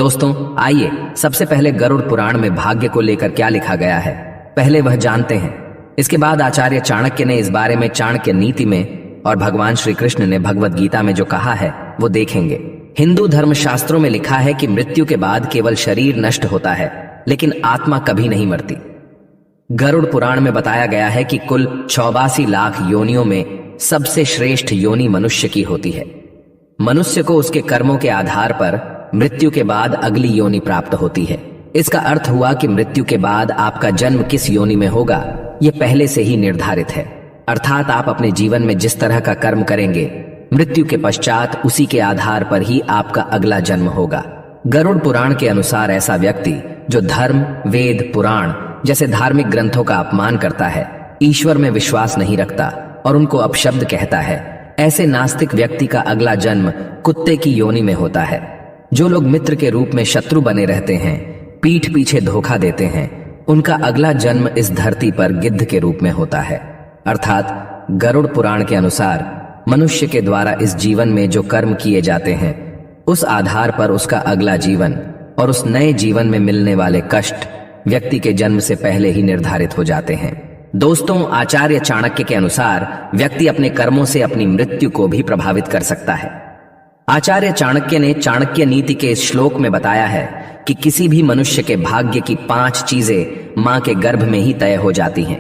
दोस्तों आइए सबसे पहले गरुड़ पुराण में भाग्य को लेकर क्या लिखा गया है पहले वह जानते हैं। इसके बाद आचार्य चाणक्य ने इस बारे में चाणक्य नीति में और भगवान श्री कृष्ण ने भगवत गीता में जो कहा है वो देखेंगे। हिंदू धर्म शास्त्रों में लिखा है कि मृत्यु के बाद केवल शरीर नष्ट होता है लेकिन आत्मा कभी नहीं मरती। गरुड़ पुराण में बताया गया है कि कुल 84 लाख योनियों में सबसे श्रेष्ठ योनि मनुष्य की होती है। मनुष्य को उसके कर्मों के आधार पर मृत्यु के बाद अगली योनि प्राप्त होती है। इसका अर्थ हुआ कि मृत्यु के बाद आपका जन्म किस योनि में होगा यह पहले से ही निर्धारित है। अर्थात आप अपने जीवन में जिस तरह का कर्म करेंगे मृत्यु के पश्चात उसी के आधार पर ही आपका अगला जन्म होगा। गरुड़ पुराण के अनुसार ऐसा व्यक्ति जो धर्म, वेद, पुराण जैसे धार्मिक ग्रंथों का अपमान करता है, ईश्वर में विश्वास नहीं रखता और उनको अपशब्द कहता है, ऐसे नास्तिक व्यक्ति का अगला जन्म कुत्ते की योनि में होता है। जो लोग मित्र के रूप में शत्रु बने रहते हैं, पीठ पीछे धोखा देते हैं, उनका अगला जन्म इस धरती पर गिद्ध के रूप में होता है। अर्थात गरुड़ पुराण के अनुसार मनुष्य के द्वारा इस जीवन में जो कर्म किए जाते हैं उस आधार पर उसका अगला जीवन और उस नए जीवन में मिलने वाले कष्ट व्यक्ति के जन्म से पहले ही निर्धारित हो जाते हैं। दोस्तों आचार्य चाणक्य के अनुसार व्यक्ति अपने कर्मों से अपनी मृत्यु को भी प्रभावित कर सकता है। आचार्य चाणक्य ने चाणक्य नीति के इस श्लोक में बताया है कि किसी भी मनुष्य के भाग्य की 5 चीजें मां के गर्भ में ही तय हो जाती हैं।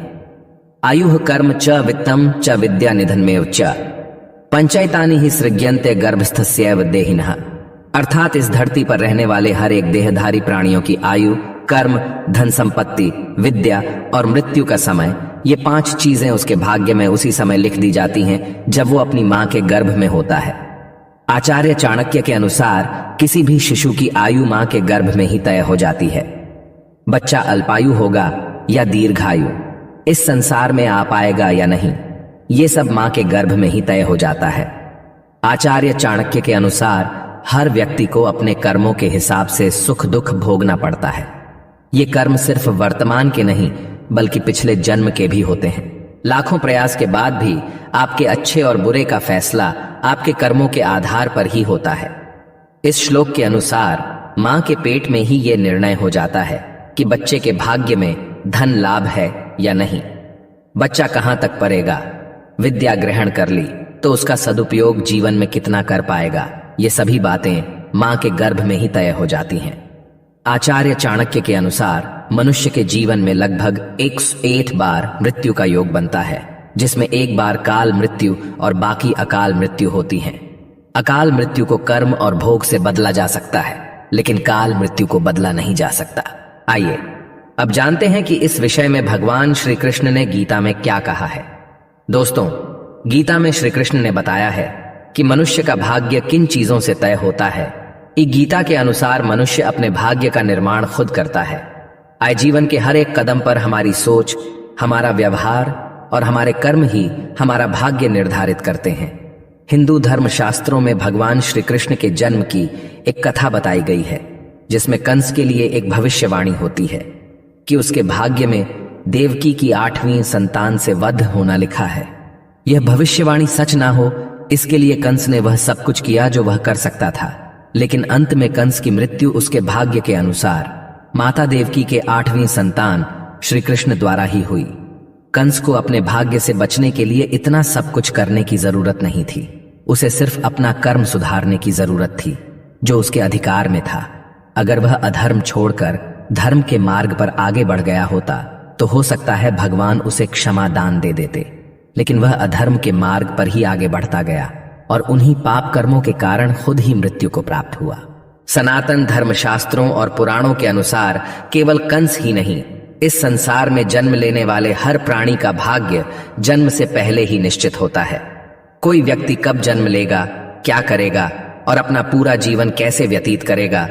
आयुः कर्म च वित्तम च विद्या निधनमेव च पंचायतानि ही सृज्यन्ते गर्भस्थस्यैव देहिनः। अर्थात इस धरती पर रहने वाले हर एक देहधारी प्राणियों की आयु, कर्म, धन संपत्ति, विद्या और मृत्यु का समय, ये 5 चीजें उसके भाग्य में उसी समय लिख दी जाती हैं जब वो अपनी मां के गर्भ में होता है। आचार्य चाणक्य के अनुसार किसी भी शिशु की आयु मां के गर्भ में ही तय हो जाती है। बच्चा अल्पायु होगा या दीर्घायु, इस संसार में आ पाएगा या नहीं, ये सब मां के गर्भ में ही तय हो जाता है। आचार्य चाणक्य के अनुसार हर व्यक्ति को अपने कर्मों के हिसाब से सुख दुख भोगना पड़ता है। ये कर्म सिर्फ वर्तमान के नहीं बल्कि पिछले जन्म के भी होते हैं। लाखों प्रयास के बाद भी आपके अच्छे और बुरे का फैसला आपके कर्मों के आधार पर ही होता है। इस श्लोक के अनुसार मां के पेट में ही यह निर्णय हो जाता है कि बच्चे के भाग्य में धन लाभ है या नहीं, बच्चा कहां तक पढ़ेगा, विद्या ग्रहण कर ली तो उसका सदुपयोग जीवन में कितना कर पाएगा, ये सभी बातें मां के गर्भ में ही तय हो जाती हैं। आचार्य चाणक्य के अनुसार मनुष्य के जीवन में लगभग 108 बार मृत्यु का योग बनता है, जिसमें एक बार काल मृत्यु और बाकी अकाल मृत्यु होती हैं। अकाल मृत्यु को कर्म और भोग से बदला जा सकता है लेकिन काल मृत्यु को बदला नहीं जा सकता। आइए अब जानते हैं कि इस विषय में भगवान श्री कृष्ण ने गीता में क्या कहा है। दोस्तों गीता में श्री कृष्ण ने बताया है कि मनुष्य का भाग्य किन चीजों से तय होता है। गीता के अनुसार मनुष्य अपने भाग्य का निर्माण खुद करता है। आए जीवन के हर एक कदम पर हमारी सोच, हमारा व्यवहार और हमारे कर्म ही हमारा भाग्य निर्धारित करते हैं। हिंदू धर्म शास्त्रों में भगवान श्री कृष्ण के जन्म की एक कथा बताई गई है जिसमें कंस के लिए एक भविष्यवाणी होती है कि उसके भाग्य में देवकी की 8वीं संतान से वध होना लिखा है। यह भविष्यवाणी सच ना हो इसके लिए कंस ने वह सब कुछ किया जो वह कर सकता था, लेकिन अंत में कंस की मृत्यु उसके भाग्य के अनुसार माता देवकी के 8वीं संतान श्री कृष्ण द्वारा ही हुई। कंस को अपने भाग्य से बचने के लिए इतना सब कुछ करने की जरूरत नहीं थी, उसे सिर्फ अपना कर्म सुधारने की जरूरत थी जो उसके अधिकार में था। अगर वह अधर्म छोड़कर धर्म के मार्ग पर आगे बढ़ गया होता तो हो सकता है भगवान उसे क्षमा दान दे देते, लेकिन वह अधर्म के मार्ग पर ही आगे बढ़ता गया और उन्हीं पाप कर्मों के कारण खुद ही मृत्यु को प्राप्त हुआ। सनातन धर्म शास्त्रों और पुराणों के अनुसार केवल कंस ही नहीं, इस संसार में जन्म लेने वाले हर प्राणी का भाग्य जन्म से पहले ही निश्चित होता है। कोई व्यक्ति कब जन्म लेगा, क्या करेगा और अपना पूरा जीवन कैसे व्यतीत करेगा,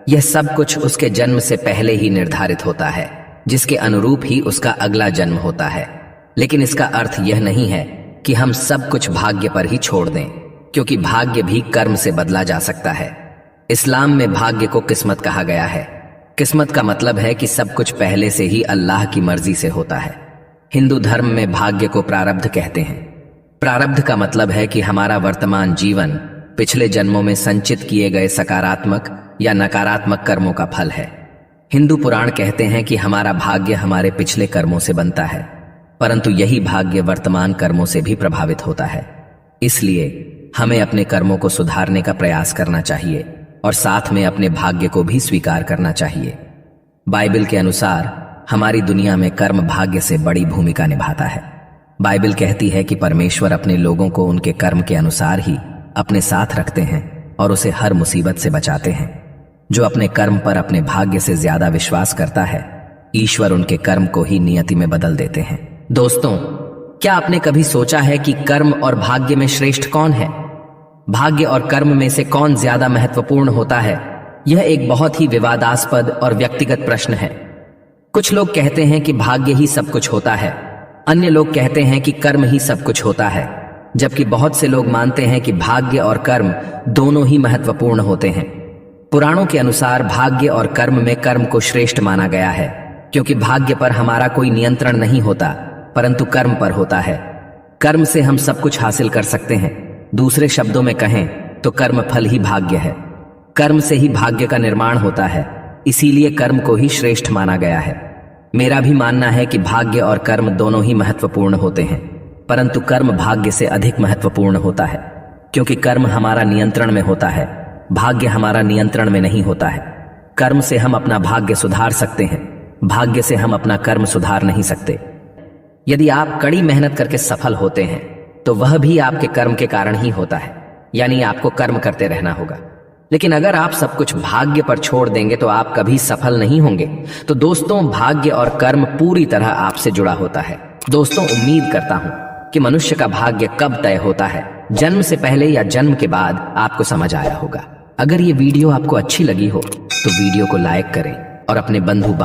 यह सब कुछ उसके जन्म से पहले ही निर्धारित होता है, जिसके अनुरूप ही उसका अगला जन्म होता है। लेकिन इसका अर्थ यह नहीं है कि हम सब कुछ भाग्य पर ही छोड़ दें, क्योंकि भाग्य भी कर्म से बदला जा सकता है। इस्लाम में भाग्य को किस्मत कहा गया है। किस्मत का मतलब है कि सब कुछ पहले से ही अल्लाह की मर्जी से होता है। हिंदू धर्म में भाग्य को प्रारब्ध कहते हैं। प्रारब्ध का मतलब है कि हमारा वर्तमान जीवन पिछले जन्मों में संचित किए गए सकारात्मक या नकारात्मक कर्मों का फल है। हिंदू पुराण कहते हैं कि हमारा भाग्य हमारे पिछले कर्मों से बनता है, परंतु यही भाग्य वर्तमान कर्मों से भी प्रभावित होता है। इसलिए हमें अपने कर्मों को सुधारने का प्रयास करना चाहिए और साथ में अपने भाग्य को भी स्वीकार करना चाहिए। बाइबल के अनुसार हमारी दुनिया में कर्म भाग्य से बड़ी भूमिका निभाता है। बाइबल कहती है कि परमेश्वर अपने लोगों को उनके कर्म के अनुसार ही अपने साथ रखते हैं और उसे हर मुसीबत से बचाते हैं। जो अपने कर्म पर अपने भाग्य से ज्यादा विश्वास करता है, ईश्वर उनके कर्म को ही नियति में बदल देते हैं। दोस्तों, क्या आपने कभी सोचा है कि कर्म और भाग्य में श्रेष्ठ कौन है? भाग्य और कर्म में से कौन ज्यादा महत्वपूर्ण होता है? यह एक बहुत ही विवादास्पद और व्यक्तिगत प्रश्न है। कुछ लोग कहते हैं कि भाग्य ही सब कुछ होता है, अन्य लोग कहते हैं कि कर्म ही सब कुछ होता है, जबकि बहुत से लोग मानते हैं कि भाग्य और कर्म दोनों ही महत्वपूर्ण होते हैं। पुराणों के अनुसार भाग्य और कर्म में कर्म को श्रेष्ठ माना गया है, क्योंकि भाग्य पर हमारा कोई नियंत्रण नहीं होता, परंतु कर्म पर होता है। कर्म से हम सब कुछ हासिल कर सकते हैं। दूसरे शब्दों में कहें तो कर्म फल ही भाग्य है। कर्म से ही भाग्य का निर्माण होता है, इसीलिए कर्म को ही श्रेष्ठ माना गया है। मेरा भी मानना है कि भाग्य और कर्म दोनों ही महत्वपूर्ण होते हैं, परंतु कर्म भाग्य से अधिक महत्वपूर्ण होता है, क्योंकि कर्म हमारा नियंत्रण में होता है, भाग्य हमारा नियंत्रण में नहीं होता है। कर्म से हम अपना भाग्य सुधार सकते हैं, भाग्य से हम अपना कर्म सुधार नहीं सकते। यदि आप कड़ी मेहनत करके सफल होते हैं तो वह भी आपके कर्म के कारण ही होता है, यानी आपको कर्म करते रहना होगा। लेकिन अगर आप सब कुछ भाग्य पर छोड़ देंगे तो आप कभी सफल नहीं होंगे। तो दोस्तों, भाग्य और कर्म पूरी तरह आपसे जुड़ा होता है। दोस्तों, उम्मीद करता हूं कि मनुष्य का भाग्य कब तय होता है, जन्म से पहले या जन्म के बाद, आपको समझ आया होगा। अगर ये वीडियो आपको अच्छी लगी हो तो वीडियो को लाइक करें और अपने बंधु